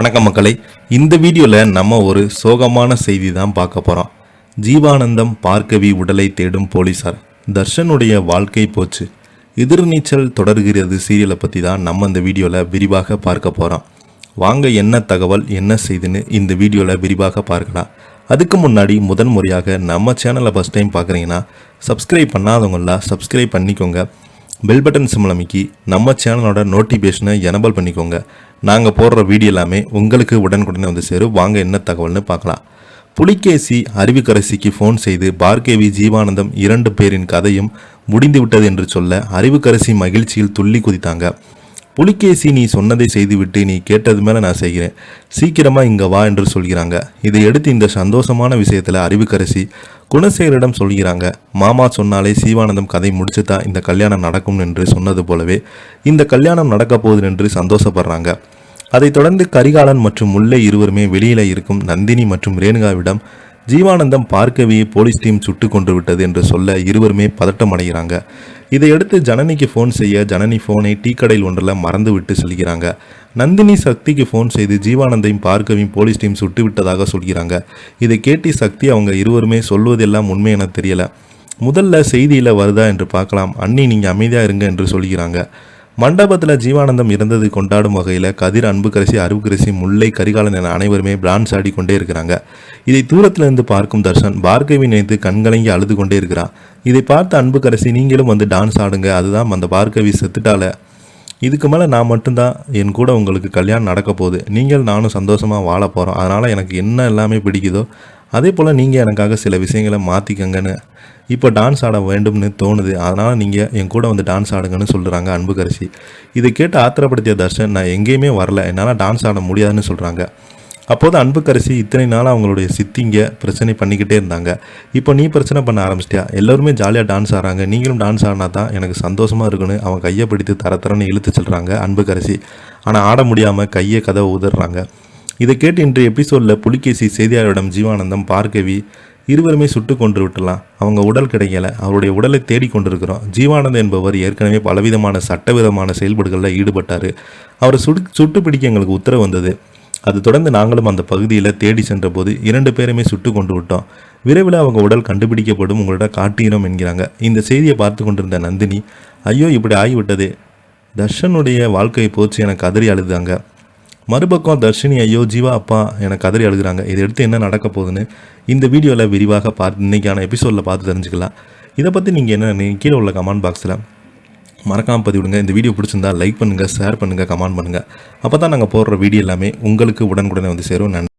வணக்கம் மக்களே, இந்த வீடியோவில் நம்ம ஒரு சோகமான செய்தி தான் பார்க்க போகிறோம். ஜீவானந்தம் பார்கவி உடலை தேடும் போலீசார், தர்ஷனுடைய வாழ்க்கை போச்சு, எதிர்நீச்சல் தொடர்கிறது சீரியலை பற்றி தான் நம்ம இந்த வீடியோவில் விரிவாக பார்க்க போகிறோம். வாங்க என்ன தகவல் என்ன செய்துன்னு இந்த வீடியோவில் விரிவாக பார்க்கலாம். அதுக்கு முன்னாடி முறையாக நம்ம சேனலை ஃபஸ்ட் டைம் பார்க்குறீங்கன்னா சப்ஸ்கிரைப் பண்ணாதவங்களாம் சப்ஸ்கிரைப் பண்ணிக்கோங்க. பெல் பட்டன் சிம்பிள் அமைக்கி நம்ம சேனலோட நோட்டிஃபிகேஷனை எனபிள் பண்ணிக்கோங்க. நாங்கள் போடுற வீடியோ எல்லாமே உங்களுக்கு உடனுக்குடனே வந்து சேரும். வாங்க என்ன தகவல்னு பார்க்கலாம். புலிகேசி அறிவுக்கரசிக்கு ஃபோன் செய்து பார்கவி ஜீவானந்தம் 2 பேரின் கதையும் முடிந்து விட்டது என்று சொல்ல அறிவுக்கரசி மகிழ்ச்சியில் துள்ளி குதித்தாங்க. புலிகேசி, நீ சொன்னதை செய்துவிட்டு நீ கேட்டது மேலே நான் செய்கிறேன், சீக்கிரமாக இங்கே வா என்று சொல்கிறாங்க. இதை எடுத்து இந்த சந்தோஷமான விஷயத்தில் அறிவுக்கரசி குணசேகரிடம் சொல்கிறாங்க. மாமா சொன்னாலே ஜீவானந்தம் கதை முடிச்சு தான் இந்த கல்யாணம் நடக்கும் என்று சொன்னது போலவே இந்த கல்யாணம் நடக்க போகுது என்று சந்தோஷப்படுறாங்க. அதைத் தொடர்ந்து கரிகாலன் மற்றும் முல்லை இருவருமே வெளியில் இருக்கும் நந்தினி மற்றும் ரேணுகாவிடம் ஜீவானந்தம் பார்கவியை போலீஸ் டீம் சுட்டு கொண்டு விட்டது என்று சொல்ல இருவருமே பதட்டம் அடைகிறாங்க. இதையடுத்து ஜனனிக்கு ஃபோன் செய்ய ஜனனி ஃபோனை டீ கடையில் ஒன்றில் மறந்து விட்டு செல்கிறாங்க. நந்தினி சக்திக்கு ஃபோன் செய்து ஜீவானந்தையும் பார்கவியும் போலீஸ் டீம் சுட்டு விட்டதாக சொல்கிறாங்க. இதை கேட்டு சக்தி அவங்க இருவருமே சொல்வதெல்லாம் உண்மை என தெரியல, முதல்ல செய்தியில் வருதா என்று பார்க்கலாம், அண்ணி நீங்கள் அமைதியாக இருங்க என்று சொல்கிறாங்க. மண்டபத்தில் ஜீவானந்தம் இறந்தது கொண்டாடும் வகையில் கதிர், அன்புக்கரசி, அறிவுக்கரசி, முல்லை, கரிகாலன் என அனைவருமே பிரான்ஸ் ஆடி கொண்டே இருக்கிறாங்க. இதை தூரத்திலிருந்து பார்க்கும் தர்ஷன் பார்கவி நினைத்து கண்கலங்கி அழுது கொண்டே இருக்கிறான். இதை பார்த்த அன்புக்கரசி, நீங்களும் வந்து டான்ஸ் ஆடுங்க, அதுதான் அந்த பார்கவி செத்துட்டால, இதுக்கு மேலே நான் மட்டும்தான் என் கூட உங்களுக்கு கல்யாணம் நடக்க போகுது, நீங்கள் நானும் சந்தோஷமாக வாழ போகிறோம், அதனால் எனக்கு என்ன எல்லாமே பிடிக்குதோ அதே போல் நீங்கள் எனக்காக சில விஷயங்களை மாற்றிக்கங்கன்னு இப்போ டான்ஸ் ஆட வேண்டும்னு தோணுது, அதனால் நீங்கள் என் கூட வந்து டான்ஸ் ஆடுங்கன்னு சொல்கிறாங்க அன்புக்கரசி. இதை கேட்டு ஆத்திரப்படுத்திய தர்ஷன், நான் எங்கேயுமே வரல, என்னால் டான்ஸ் ஆட முடியாதுன்னு சொல்கிறாங்க. அப்போது அன்புக்கரசி, இத்தனை நாள் அவங்களுடைய சித்திங்க பிரச்சனை பண்ணிக்கிட்டே இருந்தாங்க, இப்போ நீ பிரச்சனை பண்ண ஆரம்பிச்சிட்டியா, எல்லோருமே ஜாலியாக டான்ஸ் ஆடுறாங்க, நீங்களும் டான்ஸ் ஆடினா தான் எனக்கு சந்தோஷமாக இருக்குன்னு அவன் கையை பிடித்து தரன்னு இழுத்து சொல்கிறாங்க அன்புக்கரசி. ஆனால் ஆட முடியாமல் கையை கதவை உதறாங்க. இதை கேட்டு இன்றைய எபிசோடில் புலிகேசி செய்தியாளரிடம் ஜீவானந்தம் பார்கவி இருவருமே சுட்டு கொண்டு விட்டலாம், அவங்க உடல் கிடைக்கல, அவருடைய உடலை தேடிக்கொண்டிருக்கிறோம். ஜீவானந்தம் என்பவர் ஏற்கனவே பலவிதமான சட்டவிதமான செயல்பாடுகளில் ஈடுபட்டார், அவரை சுட்டு பிடிக்க எங்களுக்கு உத்தரவு வந்தது, அது தொடர்ந்து நாங்களும் அந்த பகுதியில் தேடி சென்ற போது 2 பேருமே சுட்டு கொண்டு விட்டோம், விரைவில் அவங்க உடல் கண்டுபிடிக்கப்படும், உங்கள்கிட்ட காட்டுகிறோம் என்கிறாங்க. இந்த செய்தியை பார்த்து கொண்டிருந்த நந்தினி, ஐயோ இப்படி ஆகிவிட்டதே, தர்ஷனுடைய வாழ்க்கையை போச்சு என கதறி அழுதாங்க. மறுபக்கம் தர்ஷினி, ஐயோ ஜீவா அப்பா என கதறி அழுகிறாங்க. இதை எடுத்து என்ன நடக்க போகுதுன்னு இந்த வீடியோவில் விரிவாக பார்த்து இன்றைக்கான எபிசோடில் பார்த்து தெரிஞ்சுக்கலாம். இதை பற்றி நீங்கள் என்ன கீழே உள்ள கமெண்ட் பாக்ஸில் மறக்காமல் பதிவிடுங்க. இந்த வீடியோ பிடிச்சிருந்தால் லைக் பண்ணுங்கள், ஷேர் பண்ணுங்கள், கமெண்ட் பண்ணுங்கள். அப்போ தான் நாங்கள் போடுற வீடியோ எல்லாமே உங்களுக்கு உடனுக்குடனே வந்து சேரும். நன்றி.